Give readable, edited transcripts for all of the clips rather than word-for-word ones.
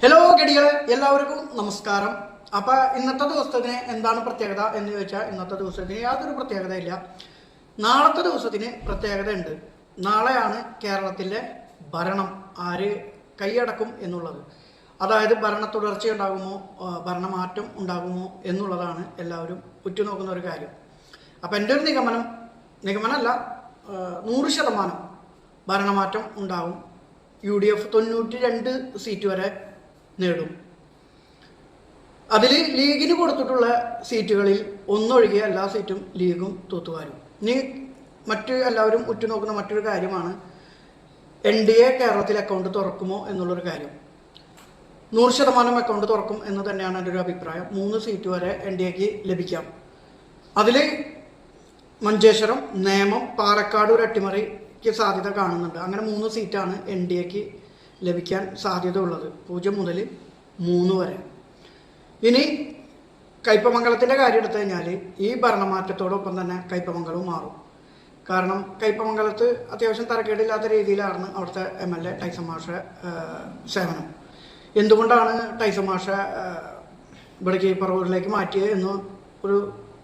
Hello ഗഡികളെ, എല്ലാവർക്കും നമസ്കാരം. അപ്പോൾ ഇന്നത്തെ ദിവസത്തിന് എന്താണ് പ്രത്യേകത എന്ന് ചോദിച്ചാൽ, ഇന്നത്തെ ദിവസത്തിന് യാതൊരു പ്രത്യേകതയില്ല. നാളത്തെ ദിവസത്തിന് പ്രത്യേകത ഉണ്ട്. നാളെയാണ് കേരളത്തിലെ ഭരണം ആര് കൈയടക്കും എന്നുള്ളത്. അതായത് ഭരണ തുടർച്ച ഉണ്ടാകുമോ, ഭരണമാറ്റം ഉണ്ടാകുമോ എന്നുള്ളതാണ് എല്ലാവരും ഉറ്റുനോക്കുന്ന ഒരു കാര്യം. അപ്പം എൻ്റെ ഒരു നിഗമനമല്ല, 100% ഭരണമാറ്റം ഉണ്ടാകും. UDF 92 സീറ്റ് വരെ നേടും. അതിൽ ലീഗിന് കൊടുത്തിട്ടുള്ള സീറ്റുകളിൽ ഒന്നൊഴികെ എല്ലാ സീറ്റും ലീഗും തൂത്തുവാരും. ഇനി എല്ലാവരും ഉറ്റുനോക്കുന്ന മറ്റൊരു കാര്യമാണ് NDA കേരളത്തിൽ അക്കൗണ്ട് തുറക്കുമോ എന്നുള്ളൊരു കാര്യം. 100% അക്കൗണ്ട് തുറക്കും എന്ന് തന്നെയാണ് എൻ്റെ ഒരു അഭിപ്രായം. 3 സീറ്റ് വരെ NDAക്ക് ലഭിക്കാം. അതിൽ മഞ്ചേശ്വരം, നേമം, പാലക്കാട് ഒരു അട്ടിമറിക്ക് സാധ്യത കാണുന്നുണ്ട്. അങ്ങനെ 3 സീറ്റാണ് NDAക്ക് ലഭിക്കാൻ സാധ്യത ഉള്ളത്, 0 മുതൽ 3 വരെ. ഇനി കയ്പമംഗലത്തിൻ്റെ കാര്യം എടുത്തു കഴിഞ്ഞാൽ ഈ ഭരണമാറ്റത്തോടൊപ്പം തന്നെ കയ്പമംഗലവും മാറും. കാരണം കയ്പമംഗലത്ത് അത്യാവശ്യം തരക്കേടില്ലാത്ത രീതിയിലാണ് അവിടുത്തെ MLA ടൈസൺ മാഷ സേവനം. എന്തുകൊണ്ടാണ് ടൈസൺ മാഷ ഇവിടേക്ക് പറവൂരിലേക്ക് മാറ്റിയത് എന്ന് ഒരു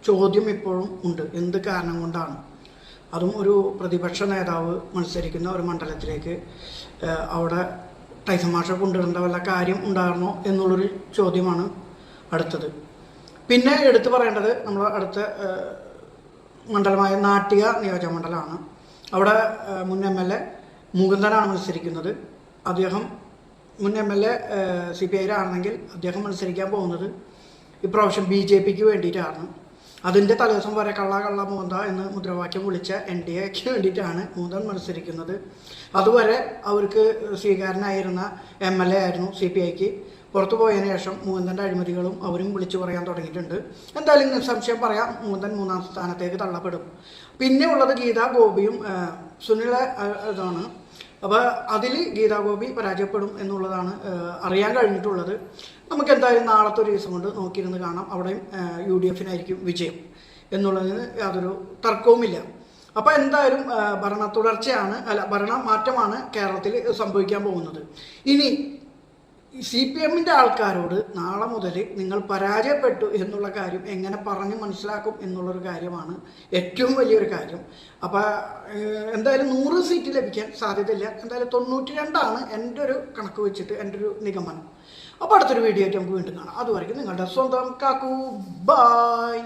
ചോദ്യം ഇപ്പോഴും ഉണ്ട്. എന്ത് കാരണം കൊണ്ടാണ്? അതും ഒരു പ്രതിപക്ഷ നേതാവ് മത്സരിക്കുന്ന ഒരു മണ്ഡലത്തിലേക്ക് അവിടെ ടൈസൺ മാഷ കൊണ്ടുവരേണ്ട വല്ല കാര്യം ഉണ്ടായിരുന്നോ എന്നുള്ളൊരു ചോദ്യമാണ് അടുത്തത്. പിന്നെ എടുത്തു പറയേണ്ടത് നമ്മൾ അടുത്ത മണ്ഡലമായ നാട്ടിക നിയോജക മണ്ഡലമാണ്. അവിടെ മുൻ MLA മുകുന്ദനാണ് മത്സരിക്കുന്നത്. അദ്ദേഹം മുൻ MLA CPI ആണെങ്കിൽ അദ്ദേഹം മത്സരിക്കാൻ പോകുന്നത് ഇപ്രാവശ്യം BJPക്ക് വേണ്ടിയിട്ടാണ്. അതിൻ്റെ തലേദിവസം വരെ കള്ള മൂന്ത എന്ന് മുദ്രാവാക്യം വിളിച്ച NDAക്ക് വേണ്ടിയിട്ടാണ് മൂന്തൻ മത്സരിക്കുന്നത്. അതുവരെ അവർക്ക് സ്വീകാരനായിരുന്ന MLA ആയിരുന്നു CPIക്ക്. പുറത്തു പോയതിനു ശേഷം മൂന്തൻ്റെ അഴിമതികളും അവരും വിളിച്ചു പറയാൻ തുടങ്ങിയിട്ടുണ്ട്. എന്തായാലും നിസ്സംശയം പറയാം, മൂന്തൻ 3ാം സ്ഥാനത്തേക്ക് തള്ളപ്പെടും. പിന്നെ ഉള്ളത് ഗീതാ ഗോപിയും സുനിൽ ഇതാണ്. അപ്പോൾ അതിൽ ഗീതാ ഗോപി പരാജയപ്പെടും എന്നുള്ളതാണ് അറിയാൻ കഴിഞ്ഞിട്ടുള്ളത്. നമുക്ക് എന്തായാലും നാളത്തെ ഒരു ദിവസം കൊണ്ട് നോക്കിയിരുന്ന് കാണാം. അവിടെയും UDFനായിരിക്കും വിജയം എന്നുള്ളതിന് യാതൊരു തർക്കവുമില്ല. അപ്പോൾ എന്തായാലും ഭരണമാറ്റമാണ് കേരളത്തിൽ സംഭവിക്കാൻ പോകുന്നത്. ഇനി CPMൻ്റെ ആൾക്കാരോട് നാളെ മുതൽ നിങ്ങൾ പരാജയപ്പെട്ടു എന്നുള്ള കാര്യം എങ്ങനെ പറഞ്ഞ് മനസ്സിലാക്കും എന്നുള്ളൊരു കാര്യമാണ് ഏറ്റവും വലിയൊരു കാര്യം. അപ്പോൾ എന്തായാലും 100 സീറ്റ് ലഭിക്കാൻ സാധ്യതയില്ല. എന്തായാലും 92 എൻ്റെ ഒരു കണക്ക് വെച്ചിട്ട് എൻ്റെ ഒരു നിഗമനം. അപ്പോൾ അടുത്തൊരു വീഡിയോ ആയിട്ട് നമുക്ക് വീണ്ടും കാണാം. അതുവരെയ്ക്കും നിങ്ങളുടെ സ്വന്തം കാക്കു. ബായ്.